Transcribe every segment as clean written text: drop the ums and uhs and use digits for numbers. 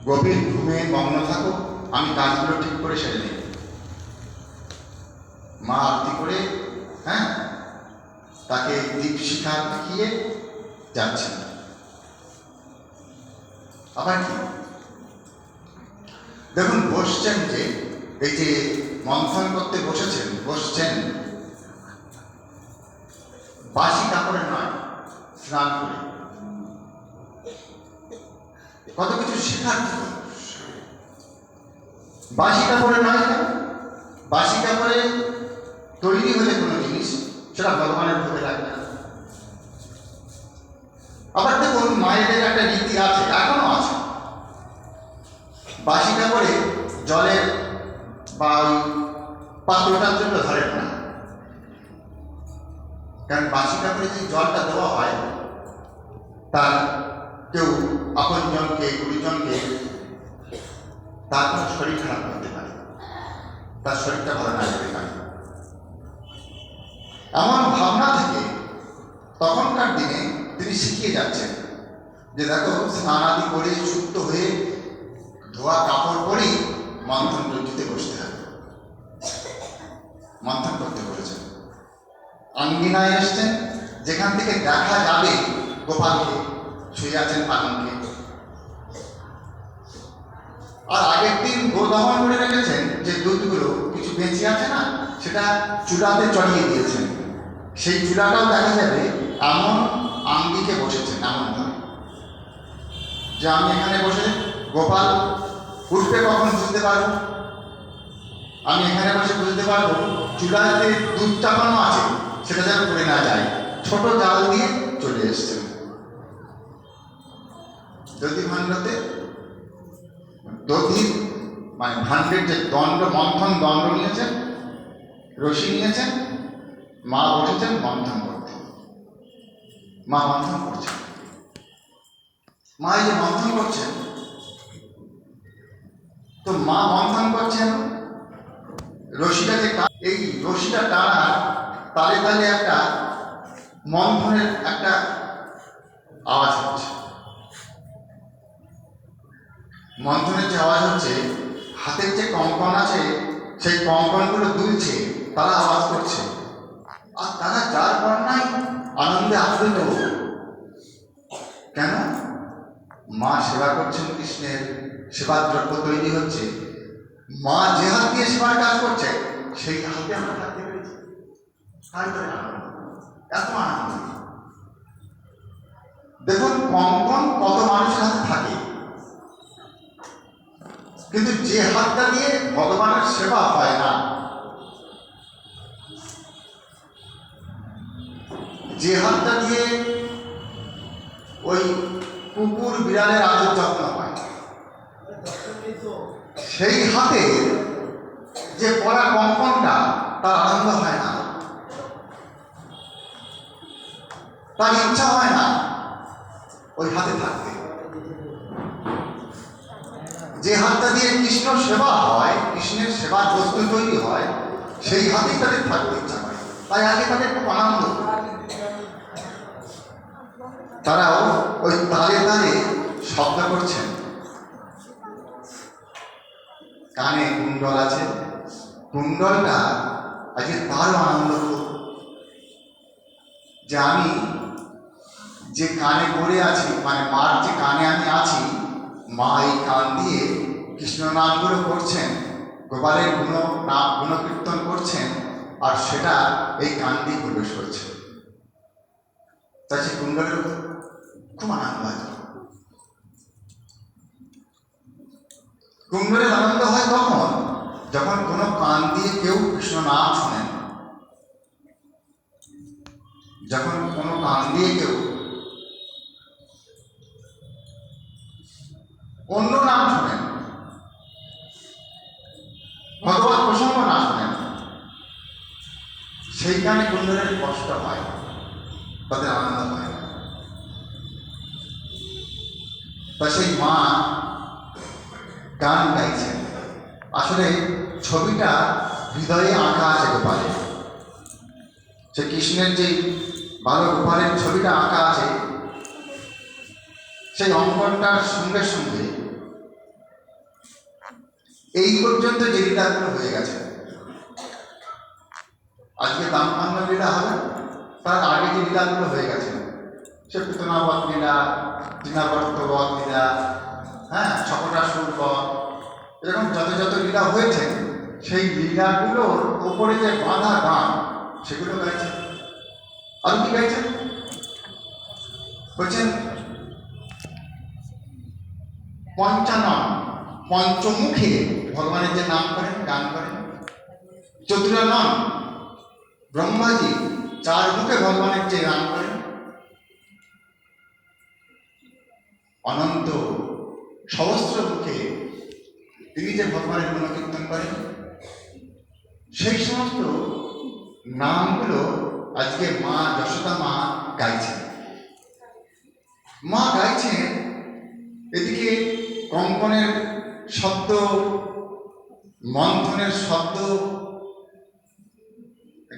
গভীর ঘুমে মগ্ন থাকো, আমি কাজগুলো ঠিক করে সেরে নিই। মা আরতি করে তাকে দীপশিখা দেখিয়ে যাচ্ছেন। আবার কি দেখুন, বসছেন যে এই যে মন্থন করতে বসছেন বাসি কাপড়ে নয়, স্নান করে। কত কিছু শেখার থাকে। বাসি কাপড়ে নয়, বাসি কাপড়ে তৈরি হলে কোনো জিনিস সেটা ভগবানের ভোগে লাগবে না। আবার দেখুন, মায়েদের একটা রীতি আছে, এখনো আছে, বাসি কাপড়ে জলের বা ওই পাত্রটার জন্য ধরেন না। কারণ বাসি কাপড়ে যে জলটা দেওয়া হয়, তার কেউ আপনজনকে, গুরুজনকে, তার কোনো শরীর খারাপ করতে পারে, তার শরীরটা ভালো না যেতে পারে, এমন ভাবনা থেকে তখনকার দিনে তিনি শিখিয়ে যাচ্ছেন যে দেখো, স্নানাদি করে শুদ্ধ হয়ে ধোয়া কাপড় পরেই মন্থন রজ্জুতে বসতে হবে। মন্থন করতে বলেছেন। আঙ্গিনায় এসছেন, যেখান থেকে দেখা যাবে গোপালকে শুয়ে আছেন পালঙ্কে। আর আগের দিন গোদহন করে রেখেছেন, যে দুধগুলো কিছু বেঁচে আছে না, সেটা চুলাতে চড়িয়ে দিয়েছেন। সেই চুলাটাও দেখা যাবে এমন আঙ্গিকে বসেছেন, এমন ভাবে যে আমি এখানে বসে গোপাল উঠবে কখন বুঝতে পারবো, আমি এখানে বসে বুঝতে পারবো চুলাতে দুধ চাপানো আছে, সেটা যেন পড়ে না যায়। ছোট জাল দিয়ে চলে এসছেন। দধি ভাণ্ডতে দধির মানে ভাণ্ডের যে দণ্ড, মন্থন দণ্ড নিয়েছেন, রশি নিয়েছেন, মা বসেছেন মন্থন করতে। মা মন্থন করছেন। মা এই যে মন্থন করছেন, তো মা মন্থন করছেন, রশিটাকে এই রশিটা টানার তালে তালে একটা মন্থনের একটা আওয়াজ হচ্ছে। মন্থনের যে আওয়াজ হচ্ছে, হাতের যে কঙ্কন আছে, সেই কঙ্কনগুলো দুলছে, তারা আওয়াজ করছে। আর তারা যার বর্ণায় আনন্দে আপ্লুত। কেন? মা সেবা করছেন, কৃষ্ণের সেবার দ্রব্য তৈরি হচ্ছে, মা যে হাত দিয়ে সেবার কাজ করছে, সেই হাতে আমরা থাকতে পেরেছি। তাই তো আনন্দ, এত আনন্দ। দেখুন, কঙ্কন কত মানুষের হাতে থাকে, কিন্তু যে হাতটা দিয়ে ভগবানের সেবা হয় না, যে হাতটা দিয়ে ওই কুকুর বিড়ালের আদর যত্ন হয়, সেই হাতে যে পড়া কঙ্কনটা, তার আনন্দ হয় না, তার ইচ্ছা হয় না ওই হাতে থাকতে। যে হাতটা দিয়ে কৃষ্ণ সেবা হয়, কৃষ্ণের সেবার বস্তু তৈরি হয়, সেই হাতেই তাদের থাকতে ইচ্ছা হয়। তাই আগে তাদের খুব আনন্দ। তারাও ওই তালে তালে শব্দ করছেন। কানে কুণ্ডল আছে, কুণ্ডলটা আজকে তারও আনন্দ, যে আমি যে কানে পড়ে আছি, মানে মার যে কানে আমি আছি, মা এই কান দিয়ে কৃষ্ণ নামগুলো করছেন, গোপালের গুণকীর্তন করছেন, আর সেটা এই কান দিয়ে প্রবেশ করছে। তাই সে কুণ্ডলের খুব আনন্দ হয়। কুণ্ডলের আনন্দ হয় তখন যখন কোনো কান দিয়ে কেউ কৃষ্ণ নাম শোনেন, যখন কোনো কান দিয়ে কেউ অন্য নাম শোনেন, ভগবান প্রসঙ্গ না শোনেন, সেইখানে কুণ্ডলের কষ্ট হয়, তাদের আনন্দ হয় না। তা সেই মা গান গাইছেন। আসলে ছবিটা হৃদয়ে আঁকা আছে গোপালের, সে কৃষ্ণের যে ভালো গোপালের ছবিটা আঁকা আছে, সেই অঙ্কনটার সঙ্গে সঙ্গে এই পর্যন্ত যে লীলাগুলো হয়ে গেছে, আজকে দামপান্ন লীলা হবে, তার আগে যে লীলাগুলো হয়ে গেছে, সে পুতনাবধ লীলা, তৃণাবর্তবধ লীলা, হ্যাঁ, ছকটাসুর বধ, এরকম যত যত লীলা হয়েছে, সেই লীলাগুলোর ওপরে যে বাঁধা গান, সেগুলো গাইছে। আর কি গাইছেন? বলছেন পঞ্চানন, পঞ্চমুখে ভগবানের যে নাম করেন, গান করেন। চতুরানন, ব্রহ্মাজি চার মুখে ভগবানের যে গান করেন। অনন্ত সহস্র মুখে তিনি যে ভগবানের গুণকীর্তন করেন, সেই সমস্ত নামগুলো আজকে মা যশোদা মা গাইছেন। মা গাইছেন, এদিকে কঙ্কনের শব্দ, মন্থনের শব্দ,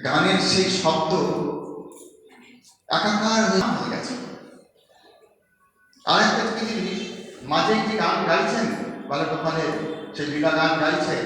গানের সেই শব্দ একাকার হয়ে গেছে। আর একটা জিনিস, মাঝে যে গান গাইছেন বালগোপালের, সেই লীলা গান গাইছে,